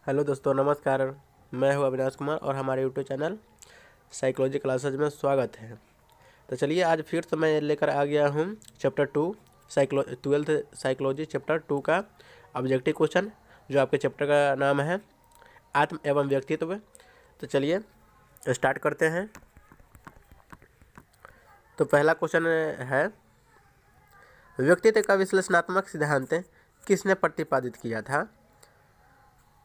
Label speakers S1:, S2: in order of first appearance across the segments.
S1: Hello दोस्तों, नमस्कार। मैं हूं अविनाश कुमार और हमारे यूट्यूब चैनल साइकोलॉजी क्लासेज में स्वागत है। तो चलिए आज फिर से मैं लेकर आ गया हूं चैप्टर 2 ट्वेल्थ साइकोलॉजी चैप्टर 2 का ऑब्जेक्टिव क्वेश्चन, जो आपके चैप्टर का नाम है आत्म एवं व्यक्तित्व। तो चलिए स्टार्ट करते हैं। तो पहला क्वेश्चन है, व्यक्तित्व का विश्लेषणात्मक सिद्धांत किसने प्रतिपादित किया था?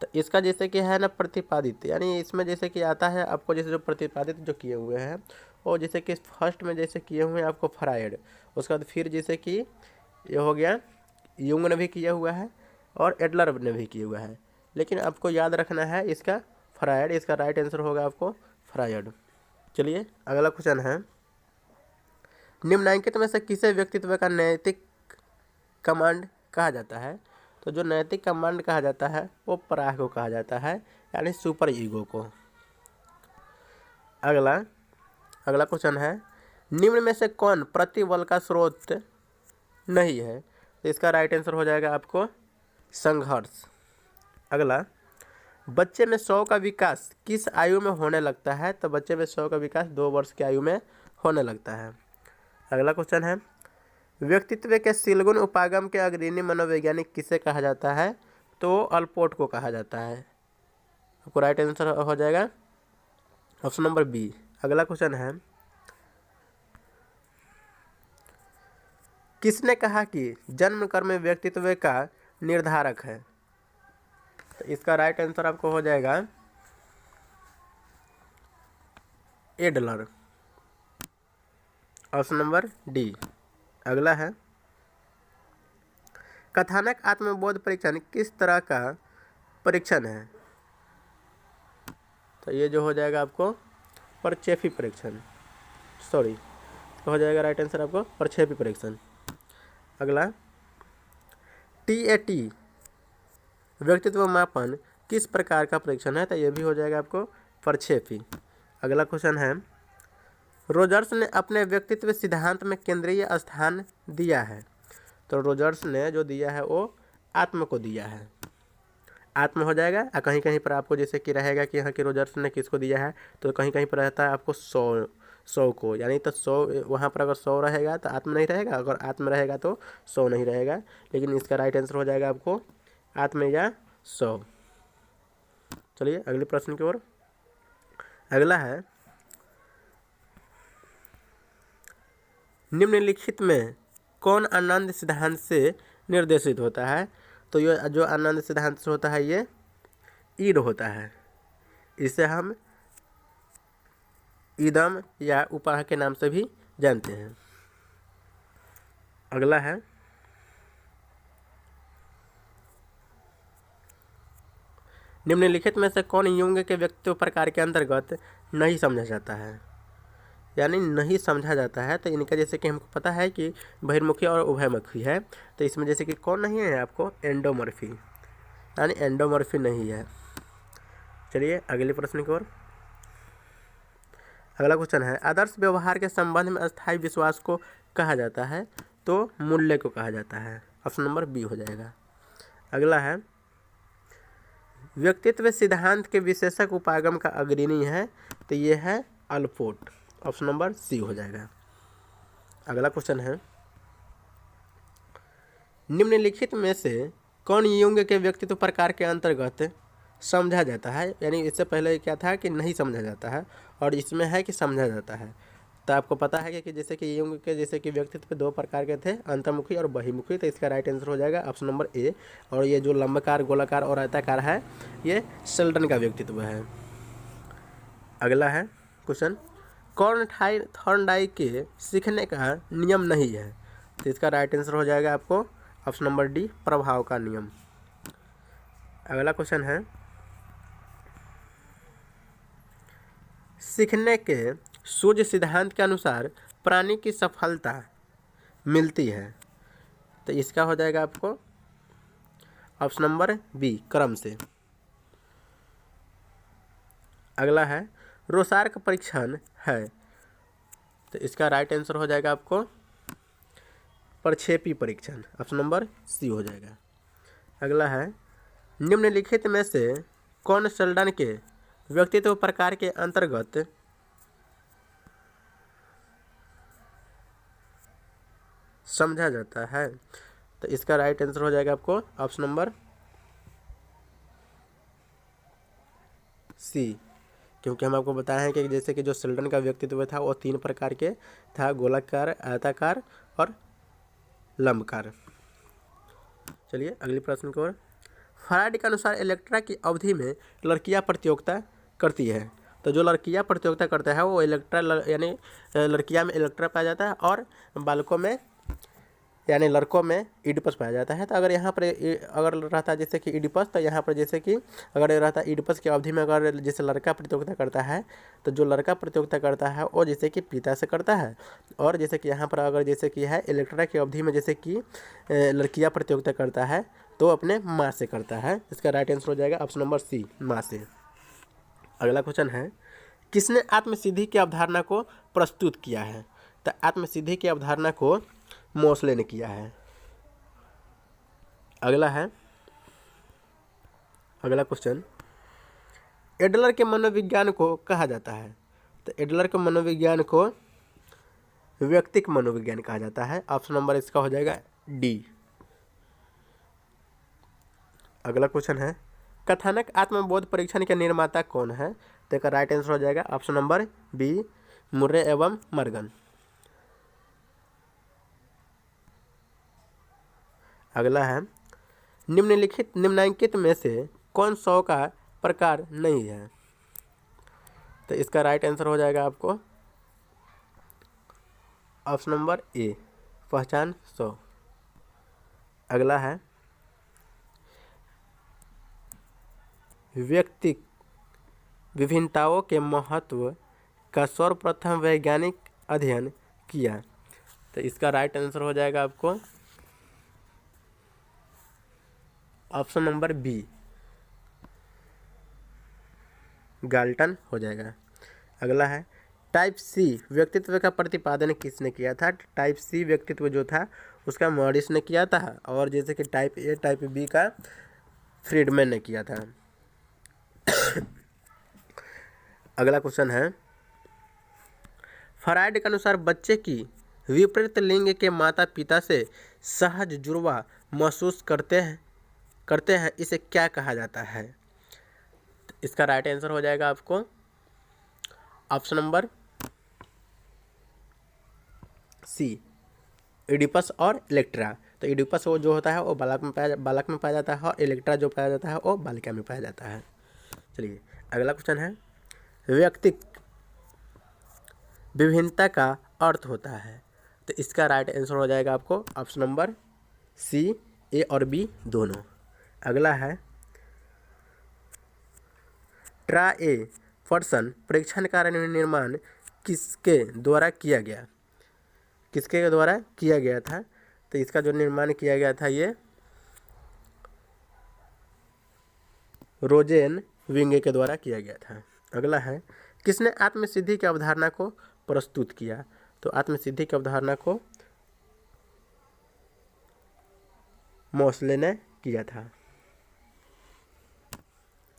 S1: तो इसका जैसे कि है ना प्रतिपादित, यानी इसमें जैसे कि आता है आपको, जैसे जो प्रतिपादित जो किए हुए हैं और जैसे कि फर्स्ट में जैसे किए हुए हैं आपको फ्रायड, उसके बाद फिर जैसे कि ये हो गया यूंग ने भी किया हुआ है और एडलर ने भी किया हुआ है, लेकिन आपको याद रखना है इसका फ्रायड, इसका राइट आंसर होगा आपको फ्रायड। चलिए अगला क्वेश्चन है, निम्नलिखित में से किसे व्यक्तित्व का नैतिक कमांड कहा जाता है? तो जो नैतिक कमांड कहा जाता है वो पराग को कहा जाता है, यानी सुपर ईगो को। अगला क्वेश्चन है, निम्न में से कौन प्रतिबल का स्रोत नहीं है? तो इसका राइट आंसर हो जाएगा आपको संघर्ष। अगला, बच्चे में 100 का विकास किस आयु में होने लगता है? तो बच्चे में 100 का विकास 2 वर्ष की आयु में होने लगता है। अगला क्वेश्चन है, व्यक्तित्व के सिलगुण उपागम के अग्रणी मनोवैज्ञानिक किसे कहा जाता है? तो अल्पोर्ट को कहा जाता है। आपको राइट आंसर हो जाएगा ऑप्शन नंबर बी। अगला क्वेश्चन है, किसने कहा कि जन्म कर्म व्यक्तित्व का निर्धारक है? तो इसका राइट आंसर आपको हो जाएगा एडलर, ऑप्शन नंबर डी। अगला है, कथानक आत्मबोध परीक्षण किस तरह का परीक्षण है? तो ये जो हो जाएगा आपको परचेफी परीक्षण, तो हो जाएगा राइट आंसर आपको परचेफी परीक्षण। अगला, TAT व्यक्तित्व मापन किस प्रकार का परीक्षण है? तो ये भी हो जाएगा आपको परचेफी। अगला क्वेश्चन है, रोजर्स ने अपने व्यक्तित्व सिद्धांत में केंद्रीय स्थान दिया है? तो रोजर्स ने जो दिया है वो आत्म को दिया है, आत्म हो जाएगा। कहीं कहीं पर आपको जैसे कि रहेगा कि यहाँ की रोजर्स ने किसको दिया है, तो कहीं कहीं पर रहता है आपको 100 को, यानी तो 100 वहाँ पर अगर 100 रहेगा तो आत्म नहीं रहेगा, अगर आत्म रहेगा तो 100 नहीं रहेगा, लेकिन इसका राइट आंसर हो जाएगा आपको आत्म या 100। चलिए अगले प्रश्न की ओर। अगला है, निम्नलिखित में कौन आनंद सिद्धांत से निर्देशित होता है? तो ये जो आनंद सिद्धांत से होता है ये ईड होता है, इसे हम ईदम या उपाह के नाम से भी जानते हैं। अगला है, निम्नलिखित में से कौन युंग के व्यक्तित्व प्रकार के अंतर्गत नहीं समझा जाता है? यानी नहीं समझा जाता है, तो इनका जैसे कि हमको पता है कि बहिर्मुखी और उभयमुखी है, तो इसमें जैसे कि कौन नहीं है आपको एंडोमॉर्फी, यानी एंडोमॉर्फी नहीं है। चलिए अगले प्रश्न की ओर। अगला क्वेश्चन है, आदर्श व्यवहार के संबंध में अस्थायी विश्वास को कहा जाता है? तो मूल्य को कहा जाता है, ऑप्शन नंबर बी हो जाएगा। अगला है, व्यक्तित्व सिद्धांत के विशेषक उपागम का अग्रणी है? तो ये है अल्पोर्ट, ऑप्शन नंबर सी हो जाएगा। अगला क्वेश्चन है, निम्नलिखित में से कौन युंग के व्यक्तित्व प्रकार के अंतर्गत समझा जाता है? यानी इससे पहले क्या था कि नहीं समझा जाता है, और इसमें है कि समझा जाता है। तो आपको पता है कि जैसे कि युंग के जैसे कि व्यक्तित्व 2 प्रकार के थे, अंतर्मुखी और बहिर्मुखी, तो इसका राइट आंसर हो जाएगा ऑप्शन नंबर ए। और ये जो लंबकार, गोलाकार और आयताकार है ये शेल्डन का व्यक्तित्व है। अगला है क्वेश्चन, कौन थॉर्नडाइक के सीखने का नियम नहीं है? तो इसका राइट आंसर हो जाएगा आपको ऑप्शन नंबर डी, प्रभाव का नियम। अगला क्वेश्चन है, सीखने के सूझ सिद्धांत के अनुसार प्राणी की सफलता मिलती है? तो इसका हो जाएगा आपको ऑप्शन नंबर बी, क्रम से। अगला है, रोसार्क परीक्षण है? तो इसका राइट आंसर हो जाएगा आपको प्रक्षेपी परीक्षण, ऑप्शन नंबर सी हो जाएगा। अगला है, निम्नलिखित में से कौन शेल्डन के व्यक्तित्व प्रकार के अंतर्गत समझा जाता है? तो इसका राइट आंसर हो जाएगा आपको ऑप्शन नंबर सी, क्योंकि हम आपको बताए हैं कि जैसे कि जो शेल्डन का व्यक्तित्व था वो 3 प्रकार के था, गोलाकार, आयताकार और लंबकार। चलिए अगली प्रश्न की ओर। फ्रायड के अनुसार इलेक्ट्रा की अवधि में लड़कियां प्रतियोगिता करती है। तो जो लड़कियां प्रतियोगिता करता है वो इलेक्ट्रा यानी लड़कियां में इलेक्ट्रा पाया जाता है और बालकों में यानी लड़कों में इडिपस पाया जाता है। तो अगर यहाँ पर अगर रहता है जैसे कि इडिपस, तो यहाँ पर जैसे कि अगर रहता है इडिपस की अवधि में अगर जैसे लड़का प्रतियोगिता करता है तो जो लड़का प्रतियोगिता करता है वो जैसे कि पिता से करता है, और जैसे कि यहाँ पर अगर जैसे कि है इलेक्ट्रा की अवधि में जैसे कि लड़कियाँ प्रतियोगिता करता है तो अपने माँ से करता है। इसका राइट आंसर हो जाएगा ऑप्शन नंबर सी, माँ से। अगला क्वेश्चन है, किसने आत्मसिद्धि की अवधारणा को प्रस्तुत किया है? तो आत्मसिद्धि की अवधारणा को मोसले ने किया है। अगला क्वेश्चन, एडलर के मनोविज्ञान को कहा जाता है? तो एडलर के मनोविज्ञान को व्यक्तिक मनोविज्ञान कहा जाता है। ऑप्शन नंबर इसका हो जाएगा डी। अगला क्वेश्चन है, कथानक आत्मबोध परीक्षण के निर्माता कौन है? तो इसका राइट आंसर हो जाएगा ऑप्शन नंबर बी, मुर्रे एवं मर्गन। अगला है, निम्नलिखित में से कौन 100 का प्रकार नहीं है? तो इसका राइट आंसर हो जाएगा आपको ऑप्शन नंबर ए, पहचान 100। अगला है, व्यक्तिक विभिन्नताओं के महत्व का सर्वप्रथम वैज्ञानिक अध्ययन किया। तो इसका राइट आंसर हो जाएगा आपको ऑप्शन नंबर बी, गाल्टन हो जाएगा। अगला है, टाइप सी व्यक्तित्व का प्रतिपादन किसने किया था? टाइप सी व्यक्तित्व जो था उसका मॉरिस ने किया था, और जैसे कि टाइप ए टाइप बी का फ्रीडमैन ने किया था। अगला क्वेश्चन है, फ्रायड के अनुसार बच्चे की विपरीत लिंग के माता पिता से सहज जुड़वा महसूस करते हैं इसे क्या कहा जाता है? तो इसका राइट आंसर हो जाएगा आपको ऑप्शन नंबर सी, इडिपस और इलेक्ट्रा। तो इडिपस वो जो होता है वो बालक में पाया जाता है, और इलेक्ट्रा जो पाया जाता है वो बालिका में पाया जाता है। चलिए अगला क्वेश्चन है, व्यक्तिक विभिन्नता का अर्थ होता है? तो इसका राइट आंसर हो जाएगा आपको ऑप्शन नंबर सी, ए और बी दोनों। अगला है, ट्राए पर्सन परीक्षण का निर्माण किसके द्वारा किया गया? किसके द्वारा किया गया था? तो इसका जो निर्माण किया गया था ये रोजेन विंगे के द्वारा किया गया था। अगला है, किसने आत्मसिद्धि की अवधारणा को प्रस्तुत किया? तो आत्मसिद्धि की अवधारणा को मोसले ने किया था।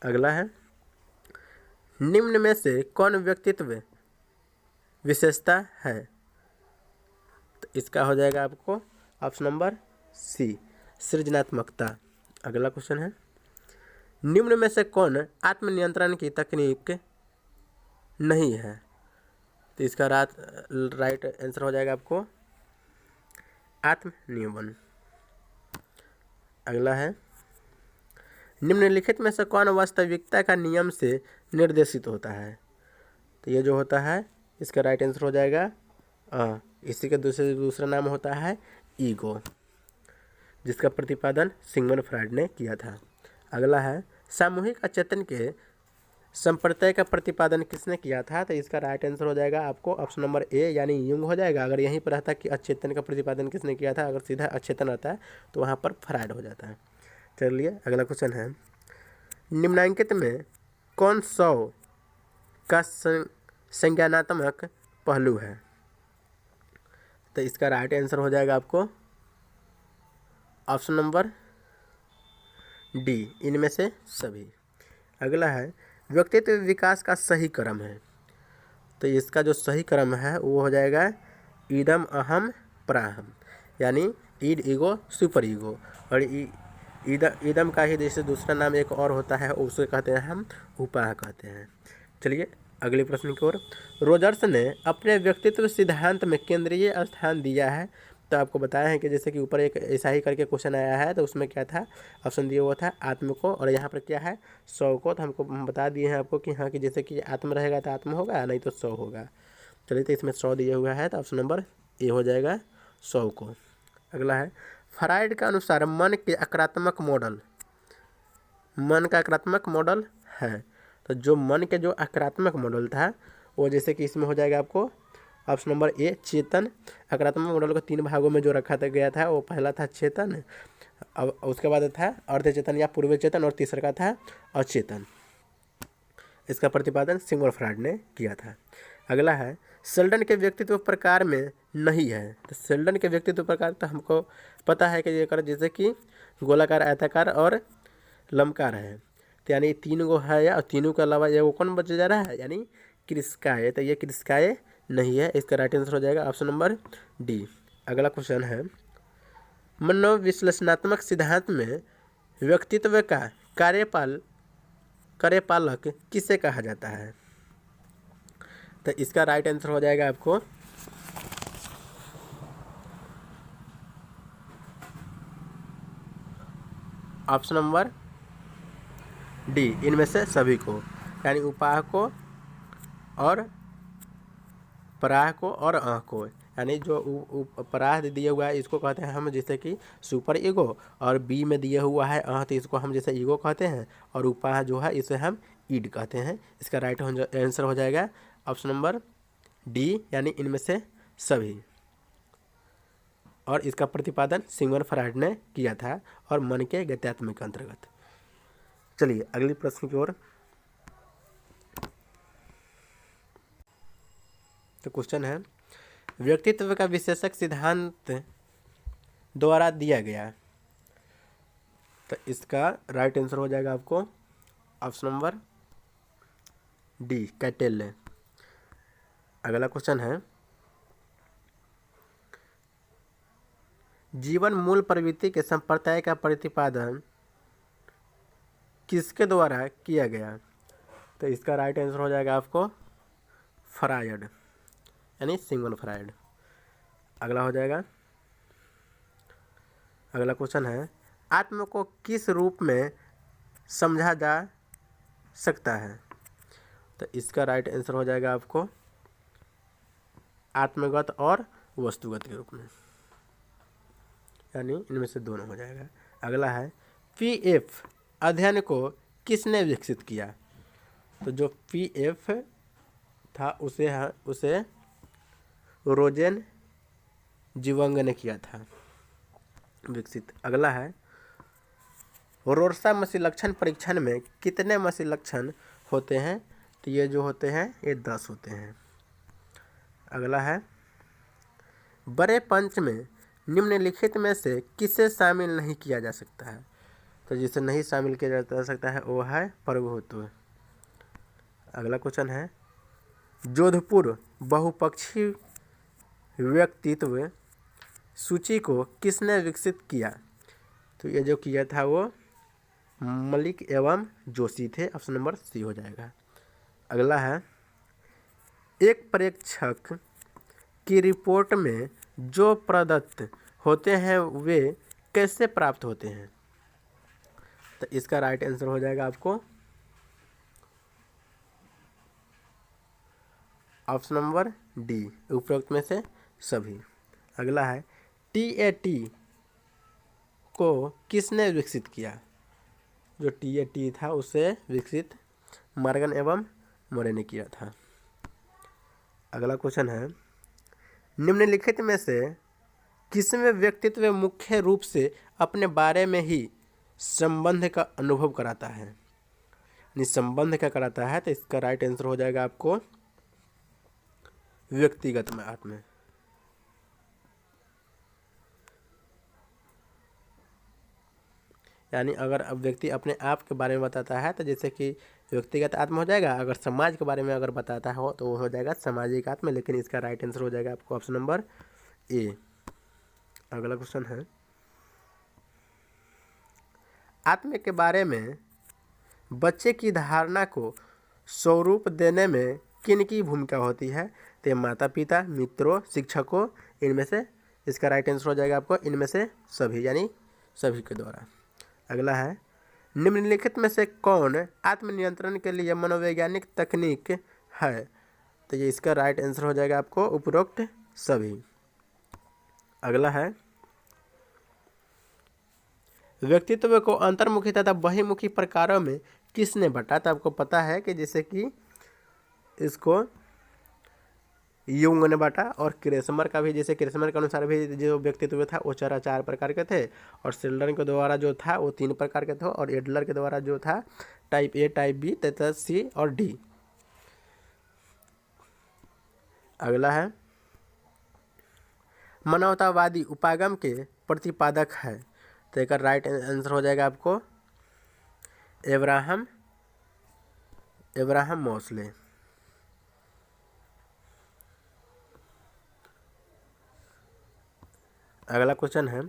S1: अगला है, निम्न में से कौन व्यक्तित्व विशेषता है? तो इसका हो जाएगा आपको ऑप्शन नंबर सी, सृजनात्मकता। अगला क्वेश्चन है, निम्न में से कौन आत्मनियंत्रण की तकनीक नहीं है? तो इसका राइट आंसर हो जाएगा आपको आत्मनियमन। अगला है, निम्नलिखित में से कौन वास्तविकता का नियम से निर्देशित होता है? तो ये जो होता है इसका राइट आंसर हो जाएगा इसी का दूसरा नाम होता है ईगो, जिसका प्रतिपादन सिगमंड फ्रायड ने किया था। अगला है, सामूहिक अचेतन के संप्रत्यय का प्रतिपादन किसने किया था? तो इसका राइट आंसर हो जाएगा आपको ऑप्शन नंबर ए, यानी यूंग हो जाएगा। अगर यहीं पर रहता कि अचेतन का प्रतिपादन किसने किया था, अगर सीधा अचेतन आता है तो वहाँ पर फ्रायड हो जाता है। चलिए अगला क्वेश्चन है, निम्नांकित में कौन 100 का संज्ञानात्मक पहलू है? तो इसका राइट आंसर हो जाएगा आपको ऑप्शन नंबर डी, इनमें से सभी। अगला है व्यक्तित्व विकास का सही क्रम है। तो इसका जो सही क्रम है वो हो जाएगा इदम अहम प्राहम, यानी ईड ईगो सुपर ईगो। और इदम का ही जैसे दूसरा नाम एक और होता है उसे कहते हैं हम उपाह कहते हैं। चलिए अगले प्रश्न की ओर। रोजर्स ने अपने व्यक्तित्व सिद्धांत में केंद्रीय स्थान दिया है। तो आपको बताया है कि जैसे कि ऊपर एक ऐसा ही करके क्वेश्चन आया है, तो उसमें क्या था, ऑप्शन दिया हुआ था आत्म को, और यहाँ पर क्या है सौ को। तो हम बता दिए हैं आपको कि हाँ कि जैसे कि आत्म रहेगा तो आत्म होगा, नहीं तो सौ होगा। चलिए तो इसमें 100 दिया हुआ है, तो ऑप्शन नंबर ए हो जाएगा 100 को। अगला है फ्राइड के अनुसार मन के आक्रात्मक मॉडल, मन का आक्रात्मक मॉडल है। तो जो मन के जो आक्रात्मक मॉडल था वो जैसे कि इसमें हो जाएगा आपको ऑप्शन नंबर ए चेतन। आक्रात्मक मॉडल को 3 भागों में जो रखा गया था वो पहला था चेतन, अब उसके बाद था अर्ध चेतन या पूर्व चेतन, और तीसरा का था अचेतन। इसका प्रतिपादन सिग्मंड फ्राइड ने किया था। अगला है शेल्डन के व्यक्तित्व प्रकार में नहीं है। तो शेल्डन के व्यक्तित्व प्रकार तो हमको पता है कि ये कर जैसे कि गोलाकार, आयताकार और लंबकार है। तो यानी 3 गो है, या तीनों के अलावा ये वो कौन बच जा रहा है, यानी क्रिस्काए। तो ये क्रिस्काए नहीं है, इसका राइट आंसर हो जाएगा ऑप्शन नंबर डी। अगला क्वेश्चन है मनोविश्लेषणात्मक सिद्धांत में व्यक्तित्व का कार्यपालक किसे कहा जाता है। तो इसका राइट आंसर हो जाएगा आपको ऑप्शन नंबर डी, इनमें से सभी को, यानी उपाह को और पराह को और अह को। यानी जो पराह दिया हुआ है इसको कहते हैं हम जैसे कि सुपर ईगो, और बी में दिया हुआ है अह तो इसको हम जैसे ईगो कहते हैं, और उपाह जो है इसे हम ईड कहते हैं। इसका राइट आंसर हो जाएगा ऑप्शन नंबर डी, यानी इनमें से सभी। और इसका प्रतिपादन सिग्मंड फ्राइड ने किया था और मन के गत्यात्मक के अंतर्गत। चलिए अगली प्रश्न की ओर। तो क्वेश्चन है व्यक्तित्व का विशेषक सिद्धांत द्वारा दिया गया। तो इसका राइट आंसर हो जाएगा आपको ऑप्शन नंबर डी, कैटेल। अगला क्वेश्चन है जीवन मूल प्रवृत्ति के संप्रदाय का प्रतिपादन किसके द्वारा किया गया। तो इसका राइट आंसर हो जाएगा आपको फ्रायड, यानी सिग्मंड फ्रायड। अगला हो जाएगा, अगला क्वेश्चन है आत्म को किस रूप में समझा जा सकता है। तो इसका राइट आंसर हो जाएगा आपको आत्मगत और वस्तुगत के रूप में, यानी इनमें से दोनों हो जाएगा। अगला है पीएफ अध्ययन को किसने विकसित किया। तो जो पीएफ था उसे रोजेन जीवंग ने किया था विकसित। अगला है रोरसा मसीलक्षण परीक्षण में कितने मसीलक्षण होते हैं। तो ये जो होते हैं ये 10 होते हैं। अगला है बड़े पंच में निम्नलिखित में से किसे शामिल नहीं किया जा सकता है। तो जिसे नहीं शामिल किया जा सकता है वो है प्रभुत्व। अगला क्वेश्चन है जोधपुर बहुपक्षी व्यक्तित्व सूची को किसने विकसित किया। तो ये जो किया था वो मलिक एवं जोशी थे। ऑप्शन नंबर सी हो जाएगा। अगला है एक परीक्षक की रिपोर्ट में जो प्रदत्त होते हैं वे कैसे प्राप्त होते हैं। तो इसका राइट आंसर हो जाएगा आपको ऑप्शन नंबर डी, उपरोक्त में से सभी। अगला है टीएटी को किसने विकसित किया। जो टीएटी था उसे विकसित मॉर्गन एवं मोरे ने किया था। अगला क्वेश्चन है निम्नलिखित में से किसमें व्यक्तित्व मुख्य रूप से अपने बारे में ही संबंध का अनुभव कराता है, यानी संबंध का कराता है। तो इसका राइट आंसर हो जाएगा आपको व्यक्तिगत में आत्म। यानी अगर अब व्यक्ति अपने आप के बारे में बताता है तो जैसे कि व्यक्तिगत आत्म हो जाएगा, अगर समाज के बारे में अगर बताता हो तो वो हो जाएगा सामाजिक आत्म, लेकिन इसका राइट आंसर हो जाएगा आपको ऑप्शन नंबर ए। अगला क्वेश्चन है, आत्म के बारे में बच्चे की धारणा को स्वरूप देने में किन की भूमिका होती है? तो ये माता पिता, मित्रों, शिक्षकों, इनमें से इसका राइट आंसर हो जाएगा आपको इनमें से सभी, यानी सभी के द्वारा। अगला है, निम्नलिखित में से कौन आत्मनियंत्रण के लिए मनोवैज्ञानिक तकनीक है? तो ये इसका राइट आंसर हो जाएगा आपको उपरोक्त सभी। अगला है, व्यक्तित्व को अंतर्मुखी तथा बहिर्मुखी प्रकारों में किसने बांटा? तो आपको पता है कि जैसे कि इसको यूंग ने बांटा, और क्रेसमर का भी, जैसे क्रेसमर के अनुसार भी जो व्यक्तित्व था वो चार प्रकार के थे, और सेल्डन के द्वारा जो था वो 3 प्रकार के थे, और एडलर के द्वारा जो था टाइप ए, टाइप बी तथा सी और डी। अगला है, मानवतावादी उपागम के प्रतिपादक है? तो एक राइट आंसर हो जाएगा आपको एब्राहम मोस्ले। अगला क्वेश्चन है,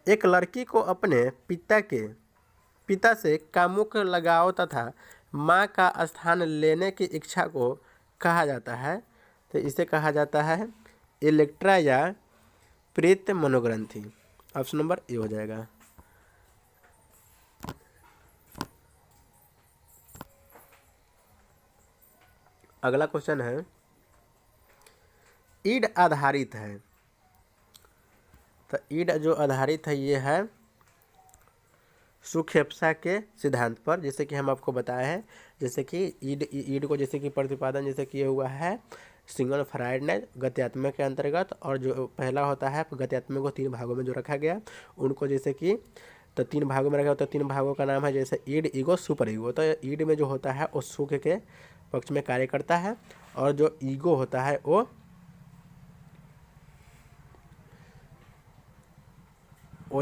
S1: एक लड़की को अपने पिता से कामुक लगाव तथा माँ का स्थान लेने की इच्छा को कहा जाता है? तो इसे कहा जाता है इलेक्ट्रा या प्रीत मनोग्रंथि। ऑप्शन नंबर ए हो जाएगा। अगला क्वेश्चन है, ईड आधारित है। तो ईड जो आधारित है ये है सुखेप्सा के सिद्धांत पर, जैसे कि हम आपको बताए हैं, जैसे कि ईड को जैसे कि प्रतिपादन जैसे किया हुआ है सिग्मंड फ्रायड ने गत्यात्मक के अंतर्गत, और जो पहला होता है गत्यात्मक को 3 भागों में जो रखा गया उनको जैसे कि तो 3 भागों में रखा, तो 3 भागों का नाम है जैसे ईड, ईगो, सुपर ईगो। तो ईड में जो होता है वो सुख के पक्ष में कार्य करता है, और जो ईगो होता है वो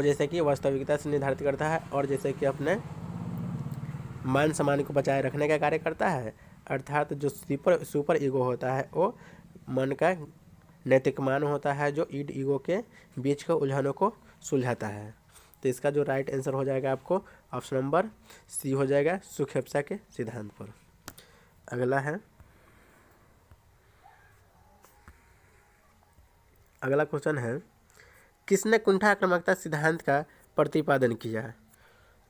S1: जैसे कि वास्तविकता से निर्धारित करता है, और जैसे कि अपने मान सम्मान को बचाए रखने का कार्य करता है। अर्थात जो सुपर ईगो होता है वो मन का नैतिक मान होता है जो ईड ईगो के बीच के उलझनों को सुलझाता है। तो इसका जो राइट आंसर हो जाएगा आपको ऑप्शन नंबर सी हो जाएगा, सुखेप्सा के सिद्धांत पर। अगला क्वेश्चन है, किसने कुंठा आक्रामकता सिद्धांत का प्रतिपादन किया?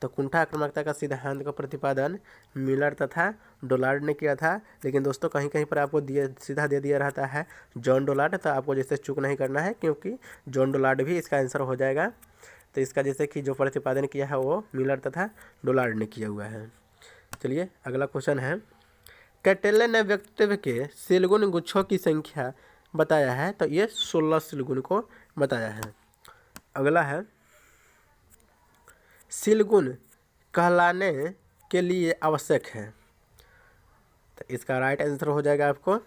S1: तो कुंठा आक्रामकता का सिद्धांत का प्रतिपादन मिलर तथा डोलार्ड ने किया था, लेकिन दोस्तों कहीं कहीं पर आपको सीधा दे दिया रहता है जॉन डोलार्ड, तो आपको जैसे चूक नहीं करना है क्योंकि जॉन डोलार्ड भी इसका आंसर हो जाएगा। तो इसका जैसे कि जो प्रतिपादन किया है वो मिलर तथा डोलार्ड ने किया हुआ है। चलिए अगला क्वेश्चन है, कैटेले ने व्यक्तित्व के सिलगुण गुच्छों की संख्या बताया है? तो ये 16 सिलगुण को बताया है। अगला है, सिलगुण कहलाने के लिए आवश्यक है? तो इसका राइट आंसर हो जाएगा आपको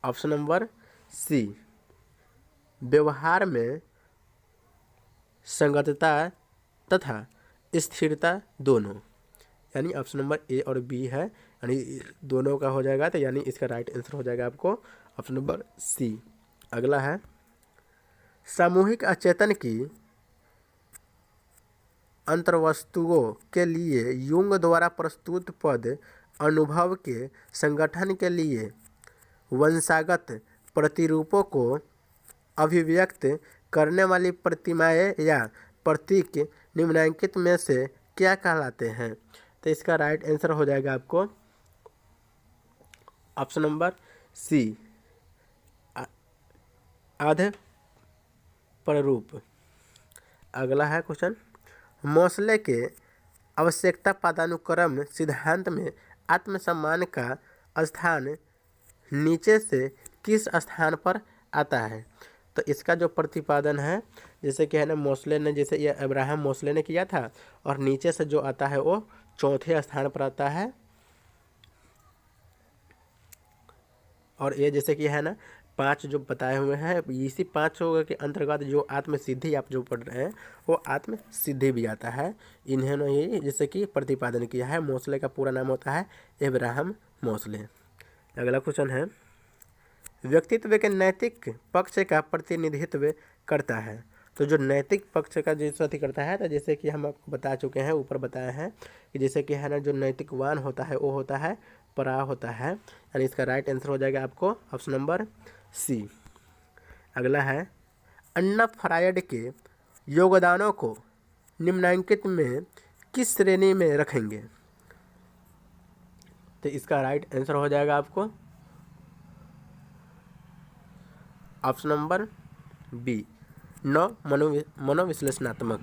S1: ऑप्शन नंबर सी, व्यवहार में संगतता तथा स्थिरता दोनों, यानी ऑप्शन नंबर ए और बी है, यानी दोनों का हो जाएगा, तो यानी इसका राइट आंसर हो जाएगा आपको ऑप्शन नंबर सी। अगला है, सामूहिक अचेतन की अंतर्वस्तुओं के लिए यूंग द्वारा प्रस्तुत पद अनुभव के संगठन के लिए वंशागत प्रतिरूपों को अभिव्यक्त करने वाली प्रतिमाएं या प्रतीक निम्नलिखित में से क्या कहलाते हैं? तो इसका राइट आंसर हो जाएगा आपको ऑप्शन नंबर सी, आधे प्ररूप। अगला है क्वेश्चन, मोस्ले के आवश्यकता पदानुक्रम सिद्धांत में आत्मसम्मान का स्थान नीचे से किस स्थान पर आता है? तो इसका जो प्रतिपादन है जैसे कि है ना मोस्ले ने, जैसे ये अब्राहम मोस्ले ने किया था, और नीचे से जो आता है वो चौथे स्थान पर आता है, और ये जैसे कि है ना 5 जो बताए हुए हैं, इसी 5 के अंतर्गत जो आत्मसिद्धि आप जो पढ़ रहे हैं वो आत्मसिद्धि भी आता है। इन्होंने ही जैसे कि प्रतिपादन किया है। मोसले का पूरा नाम होता है एब्राहम मोसले। अगला क्वेश्चन है, व्यक्तित्व के नैतिक पक्ष का प्रतिनिधित्व करता है। तो जो नैतिक पक्ष का जैसे अति करता है, तो जैसे कि हम आपको बता चुके हैं, ऊपर बताए हैं कि जैसे कि है ना, जो नैतिकवान होता है वो होता है परा होता है, यानी इसका राइट आंसर हो जाएगा आपको ऑप्शन नंबर सी। अगला है, अन्ना फ्रायड के योगदानों को निम्नलिखित में किस श्रेणी में रखेंगे? तो इसका राइट आंसर हो जाएगा आपको ऑप्शन नंबर बी, मनोविश्लेषणात्मक।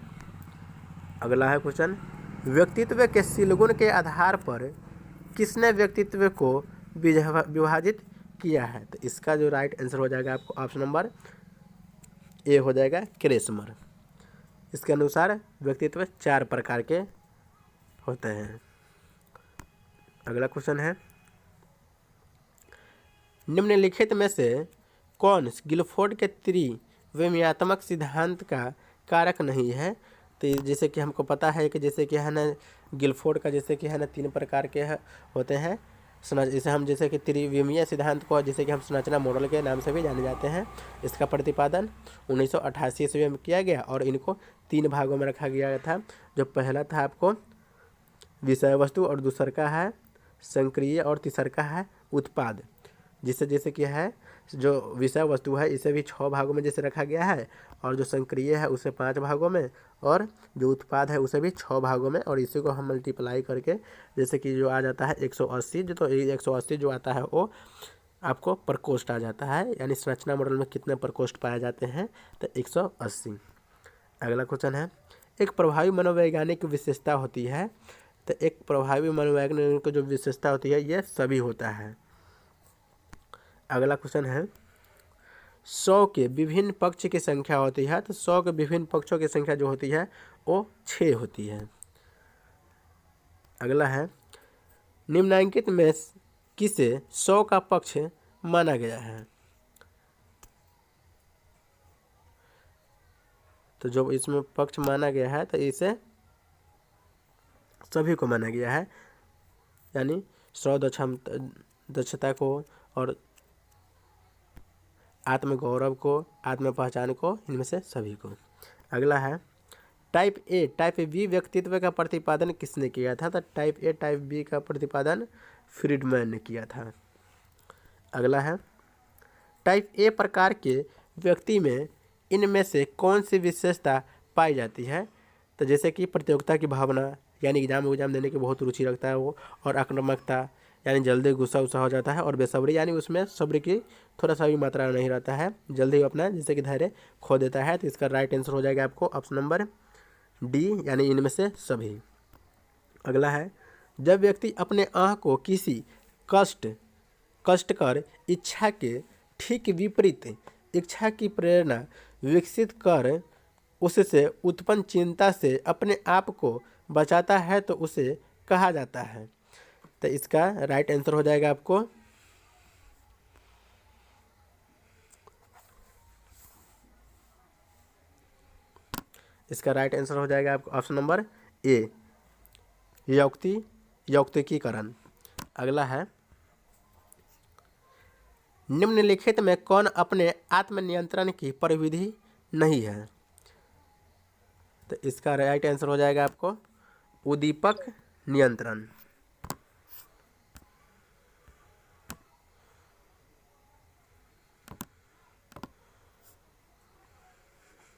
S1: अगला है क्वेश्चन, व्यक्तित्व के सीलगुण के आधार पर किसने व्यक्तित्व को विभाजित किया है? तो इसका जो राइट आंसर हो जाएगा आपको ऑप्शन नंबर ए हो जाएगा, क्रेसमर। इसके अनुसार व्यक्तित्व 4 प्रकार के होते हैं। अगला क्वेश्चन है, निम्नलिखित में से कौन गिलफोर्ड के त्रिविमीयात्मक सिद्धांत का कारक नहीं है? तो जैसे कि हमको पता है कि जैसे कि है ना, गिलफोर्ड का जैसे कि है ना 3 प्रकार के होते हैं। इसे हम जैसे कि त्रिविमीय सिद्धांत को जैसे कि हम संरचना मॉडल के नाम से भी जाने जाते हैं। इसका प्रतिपादन 1988 ईस्वी में किया गया और इनको 3 भागों में रखा गया था। जो पहला था आपको विषय वस्तु, और दूसरा का है संक्रिय, और तीसरा का है उत्पाद। जिससे जैसे कि है जो विषय वस्तु है इसे भी 6 भागों में जैसे रखा गया है, और जो संक्रिय है उसे 5 भागों में, और जो उत्पाद है उसे भी 6 भागों में। और इसी को हम मल्टीप्लाई करके जैसे कि जो आ जाता है 180, जो तो 180 जो आता है वो आपको प्रकोष्ठ आ जाता है, यानी संरचना मॉडल में कितने प्रकोष्ठ पाए जाते हैं? तो 180। अगला क्वेश्चन है, एक प्रभावी मनोवैज्ञानिक विशेषता होती है। तो एक प्रभावी मनोवैज्ञानिक की जो विशेषता होती है ये सभी होता है। अगला क्वेश्चन है, 100 के विभिन्न पक्ष की संख्या होती है। तो 100 के विभिन्न पक्षों की संख्या जो होती है वो 6 होती है। अगला है, निम्नलिखित में किसे 100 का पक्ष माना गया है? तो जो इसमें पक्ष माना गया है तो इसे सभी को माना गया है, यानी 100 दक्षता को, और आत्मगौरव को, आत्म पहचान को, इनमें से सभी को। अगला है, टाइप ए टाइप बी व्यक्तित्व का प्रतिपादन किसने किया था? तो टाइप ए टाइप बी का प्रतिपादन फ्रीडमैन ने किया था। अगला है, टाइप ए प्रकार के व्यक्ति में इनमें से कौन सी विशेषता पाई जाती है? तो जैसे कि प्रतियोगिता की भावना, यानी एग्जाम देने की बहुत रुचि रखता है वो, और आक्रामकता, यानी जल्दी गुस्सा हो जाता है, और बेसब्री, यानी उसमें सब्र की थोड़ा सा भी मात्रा नहीं रहता है, जल्दी अपना जैसे कि धैर्य खो देता है। तो इसका राइट आंसर हो जाएगा आपको ऑप्शन नंबर डी, यानी इनमें से सभी। अगला है, जब व्यक्ति अपने आँख को किसी कष्टकर इच्छा के ठीक विपरीत इच्छा की प्रेरणा विकसित कर उससे उत्पन्न चिंता से अपने आप को बचाता है तो उसे कहा जाता है। तो इसका राइट आंसर हो जाएगा आपको ऑप्शन नंबर ए, यौक्तिकीकरण। अगला है, निम्नलिखित में कौन अपने आत्मनियंत्रण की परिविधि नहीं है? तो इसका राइट आंसर हो जाएगा आपको उद्दीपक नियंत्रण।